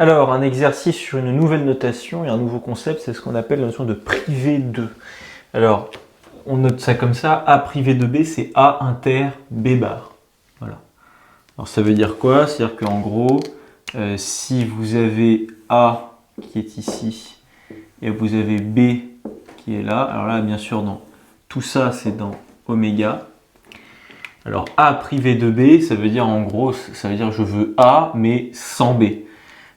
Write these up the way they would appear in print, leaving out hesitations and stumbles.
Alors, un exercice sur une nouvelle notation et un nouveau concept, c'est ce qu'on appelle la notion de privé de. Alors, on note ça comme ça, A privé de B, c'est A inter B bar. Voilà. Alors, ça veut dire quoi? C'est-à-dire qu'en gros, si vous avez A qui est ici, et vous avez B qui est là, alors là, bien sûr, tout ça, c'est dans oméga. Alors, A privé de B, ça veut dire en gros, ça veut dire je veux A, mais sans B.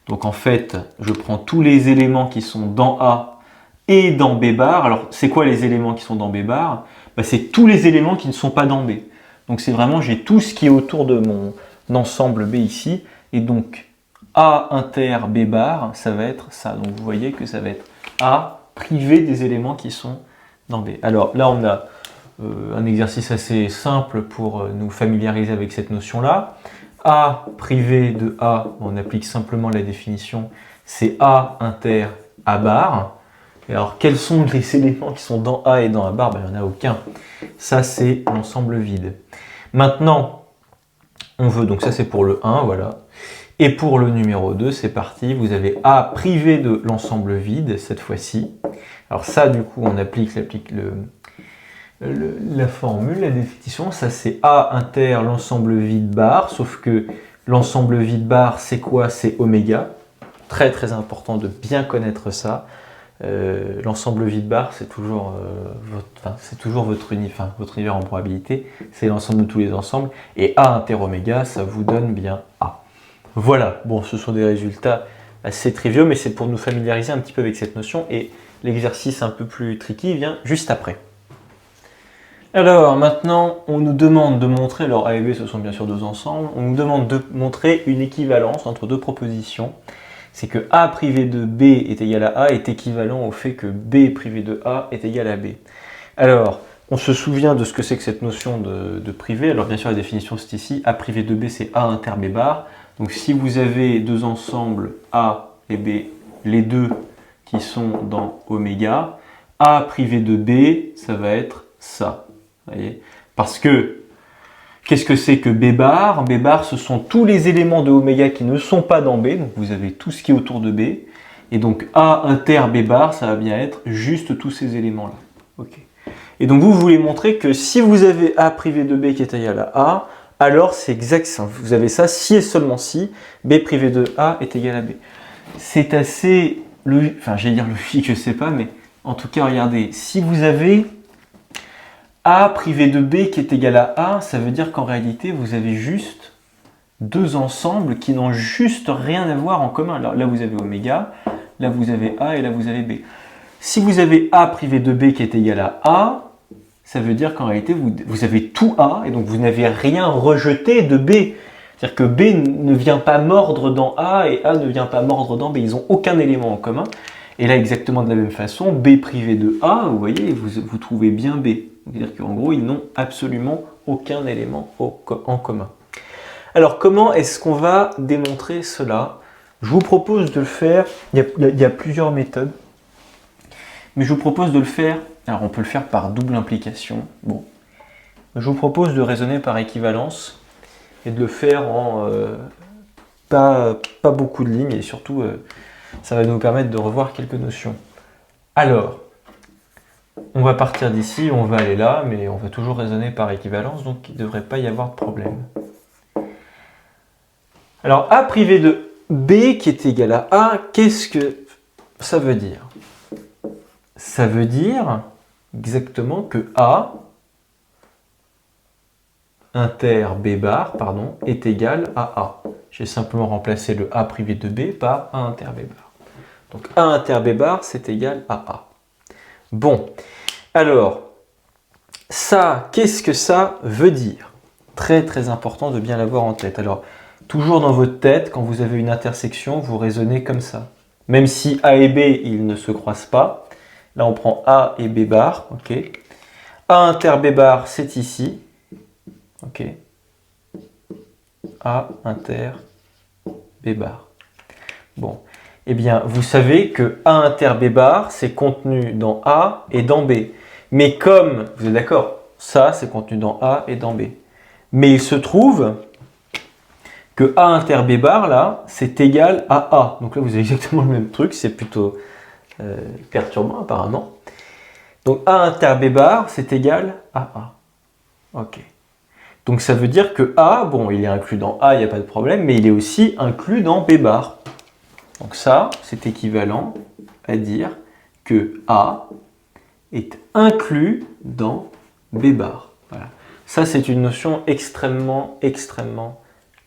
Donc en fait, je prends tous les éléments qui sont dans A et dans B bar. Alors, c'est quoi les éléments qui sont dans B bar? C'est tous les éléments qui ne sont pas dans B. Donc c'est vraiment, j'ai tout ce qui est autour de mon ensemble B ici. Et donc, A inter B bar, ça va être ça. Donc vous voyez que ça va être A privé des éléments qui sont dans B. Alors là, on a un exercice assez simple pour nous familiariser avec cette notion-là. A privé de A, on applique simplement la définition, c'est A inter A bar. Et alors, quels sont les éléments qui sont dans A et dans A bar? Il n'y en a aucun. Ça, c'est l'ensemble vide. Maintenant, on veut, donc ça c'est pour le 1, voilà. Et pour le numéro 2, c'est parti, vous avez A privé de l'ensemble vide, cette fois-ci. Alors ça, du coup, on applique la formule, la définition, ça c'est A inter l'ensemble vide bar, sauf que l'ensemble vide bar, c'est quoi? C'est oméga. Très très important de bien connaître ça. L'ensemble vide bar, c'est toujours, votre univers en probabilité, c'est l'ensemble de tous les ensembles, et A inter oméga, ça vous donne bien A. Voilà, bon, ce sont des résultats assez triviaux, mais c'est pour nous familiariser un petit peu avec cette notion, et l'exercice un peu plus tricky vient juste après. Alors maintenant, on nous demande de montrer, alors A et B ce sont bien sûr deux ensembles, on nous demande de montrer une équivalence entre deux propositions. C'est que A privé de B est égal à A est équivalent au fait que B privé de A est égal à B. Alors, on se souvient de ce que c'est que cette notion de privé. Alors bien sûr, la définition c'est ici, A privé de B c'est A inter B bar. Donc si vous avez deux ensembles A et B, les deux qui sont dans oméga, A privé de B, ça va être ça. Voyez, parce que, qu'est-ce que c'est que B bar? B bar, ce sont tous les éléments de oméga qui ne sont pas dans B, donc vous avez tout ce qui est autour de B, et donc A inter B bar, ça va bien être juste tous ces éléments-là. Okay. Et donc vous voulez montrer que si vous avez A privé de B qui est égal à A, alors c'est exact, vous avez ça si et seulement si B privé de A est égal à B. C'est assez, j'allais dire logique, je sais pas, mais en tout cas, regardez, si vous avez A privé de B qui est égal à A, ça veut dire qu'en réalité, vous avez juste deux ensembles qui n'ont juste rien à voir en commun. Alors là, vous avez oméga, là, vous avez A et là, vous avez B. Si vous avez A privé de B qui est égal à A, ça veut dire qu'en réalité, vous avez tout A et donc vous n'avez rien rejeté de B. C'est-à-dire que B ne vient pas mordre dans A et A ne vient pas mordre dans B. Ils n'ont aucun élément en commun. Et là, exactement de la même façon, B privé de A, vous voyez, vous trouvez bien B. C'est-à-dire qu'en gros, ils n'ont absolument aucun élément en commun. Alors, comment est-ce qu'on va démontrer cela? Je vous propose de le faire, il y a plusieurs méthodes, mais je vous propose de le faire, alors on peut le faire par double implication. Bon, je vous propose de raisonner par équivalence et de le faire en pas beaucoup de lignes et surtout, ça va nous permettre de revoir quelques notions. Alors, on va partir d'ici, on va aller là, mais on va toujours raisonner par équivalence, donc il ne devrait pas y avoir de problème. Alors, A privé de B qui est égal à A, qu'est-ce que ça veut dire? Ça veut dire exactement que A inter B bar, est égal à A. J'ai simplement remplacé le A privé de B par A inter B bar. Donc A inter B bar, c'est égal à A. Bon, alors, ça, qu'est-ce que ça veut dire? Très très important de bien l'avoir en tête. Alors, toujours dans votre tête, quand vous avez une intersection, vous raisonnez comme ça. Même si A et B, ils ne se croisent pas. Là, on prend A et B bar, ok. A inter B bar, c'est ici. Ok. A inter B bar. Bon. Eh bien, vous savez que A inter B bar, c'est contenu dans A et dans B. Mais comme, vous êtes d'accord, ça, c'est contenu dans A et dans B. Mais il se trouve que A inter B bar, là, c'est égal à A. Donc là, vous avez exactement le même truc, c'est plutôt perturbant apparemment. Donc A inter B bar, c'est égal à A. Ok. Donc ça veut dire que A, bon, il est inclus dans A, il n'y a pas de problème, mais il est aussi inclus dans B bar. Donc ça, c'est équivalent à dire que A est inclus dans B bar. Voilà. Ça, c'est une notion extrêmement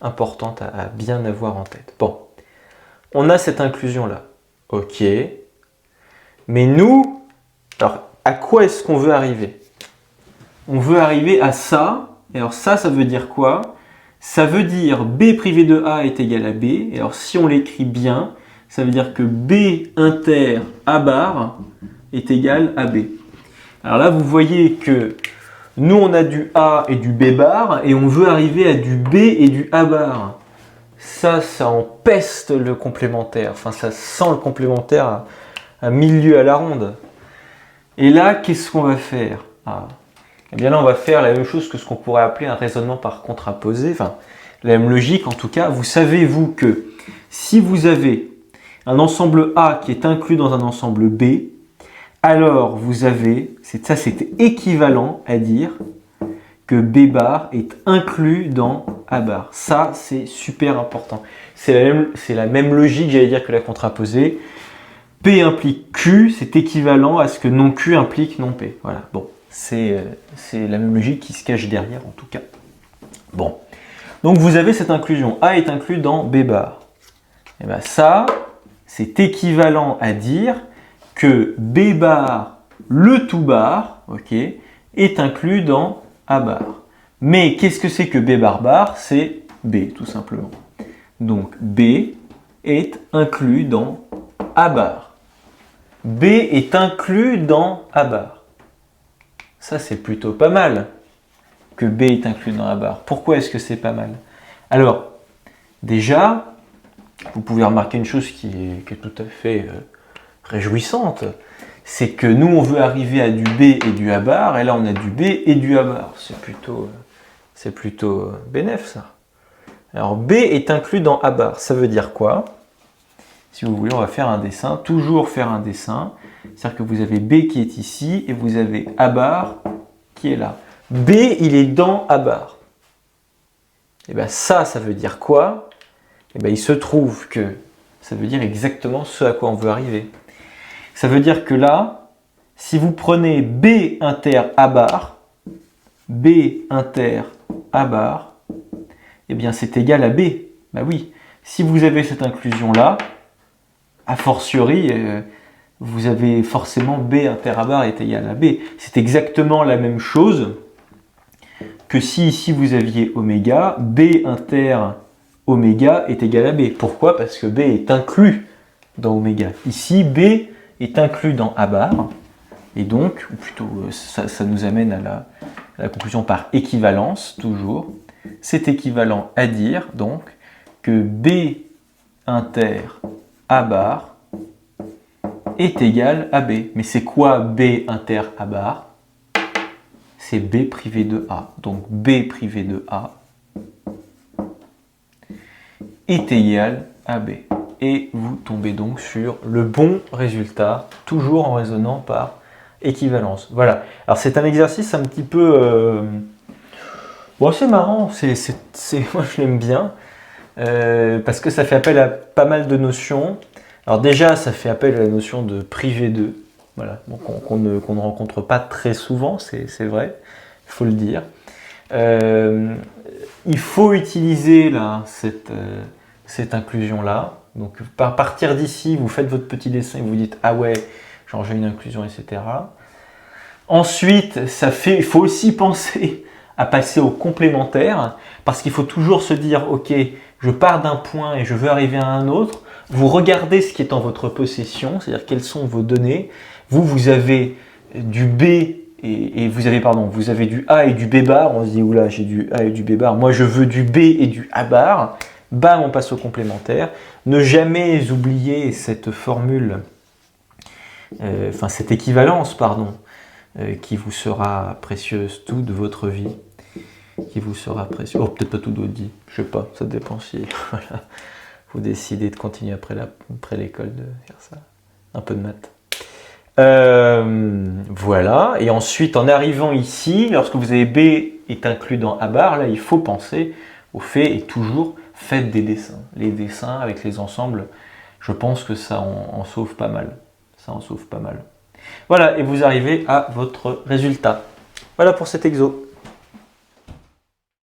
importante à bien avoir en tête. Bon, on a cette inclusion-là. Ok. Mais nous, alors, à quoi est-ce qu'on veut arriver? On veut arriver à ça. Et alors ça veut dire quoi? Ça veut dire B privé de A est égal à B. Et alors si on l'écrit bien, ça veut dire que B inter A bar est égal à B. Alors là, vous voyez que nous, on a du A et du B bar, et on veut arriver à du B et du A bar. Ça empeste le complémentaire. Enfin, ça sent le complémentaire à milieu à la ronde. Et là, qu'est-ce qu'on va faire? Eh bien là, on va faire la même chose que ce qu'on pourrait appeler un raisonnement par contraposé. Enfin, la même logique en tout cas. Vous savez, vous, que si vous avez un ensemble A qui est inclus dans un ensemble B, alors vous avez, ça c'est équivalent à dire que B bar est inclus dans A bar. Ça, c'est super important. C'est la même logique, j'allais dire, que la contraposée. P implique Q, c'est équivalent à ce que non Q implique non P. Voilà, bon. C'est la même logique qui se cache derrière en tout cas. Bon, donc vous avez cette inclusion. A est inclus dans B bar. Et bien ça, c'est équivalent à dire que B bar, le tout bar, ok, est inclus dans A bar. Mais qu'est-ce que c'est que B bar bar? C'est B tout simplement. Donc B est inclus dans A bar. B est inclus dans A bar. Ça, c'est plutôt pas mal que B est inclus dans A bar. Pourquoi est-ce que c'est pas mal? Alors, déjà, vous pouvez remarquer une chose qui est tout à fait réjouissante. C'est que nous, on veut arriver à du B et du A bar, et là, on a du B et du A bar. C'est plutôt bénef, ça. Alors, B est inclus dans A bar. Ça veut dire quoi? Si vous voulez, on va faire un dessin. Toujours faire un dessin. C'est-à-dire que vous avez B qui est ici et vous avez A bar qui est là. B, il est dans A bar. Et bien ça veut dire quoi? Et bien il se trouve que ça veut dire exactement ce à quoi on veut arriver. Ça veut dire que là, si vous prenez B inter A bar, B inter A bar, et bien c'est égal à B. Ben oui, si vous avez cette inclusion-là, a fortiori, vous avez forcément B inter A bar est égal à B. C'est exactement la même chose que si ici vous aviez oméga, B inter oméga est égal à B. Pourquoi? Parce que B est inclus dans oméga. Ici, B est inclus dans A bar. Et donc, ou plutôt, ça nous amène à la conclusion par équivalence, toujours. C'est équivalent à dire, donc, que B inter A bar est égal à B. Mais c'est quoi B inter A bar? C'est B privé de A. Donc B privé de A est égal à B. Et vous tombez donc sur le bon résultat, toujours en raisonnant par équivalence. Voilà. Alors c'est un exercice un petit peu... Bon, c'est marrant, moi je l'aime bien, parce que ça fait appel à pas mal de notions. Alors déjà, ça fait appel à la notion de privé de, voilà, qu'on ne rencontre pas très souvent, c'est vrai, il faut le dire. Il faut utiliser là, cette inclusion-là. Donc, à partir d'ici, vous faites votre petit dessin et vous dites « Ah ouais, genre j'ai une inclusion, etc. » Ensuite, il faut aussi penser à passer au complémentaire, parce qu'il faut toujours se dire « Ok, je pars d'un point et je veux arriver à un autre. » Vous regardez ce qui est en votre possession, c'est-à-dire quelles sont vos données. Vous avez du B et vous avez du A et du B bar. On se dit, oula, j'ai du A et du B bar. Moi, je veux du B et du A bar. Bam, on passe au complémentaire. Ne jamais oublier cette formule, cette équivalence, qui vous sera précieuse toute votre vie. qui vous sera précieux. Oh, peut-être pas tout dit, je sais pas, ça dépend si voilà, vous décidez de continuer après l'école de faire ça. Un peu de maths. Voilà, et ensuite en arrivant ici, lorsque vous avez B est inclus dans A bar, là il faut penser au fait et toujours faites des dessins. Les dessins avec les ensembles, je pense que ça en sauve pas mal. Ça en sauve pas mal. Voilà, et vous arrivez à votre résultat. Voilà pour cet exo.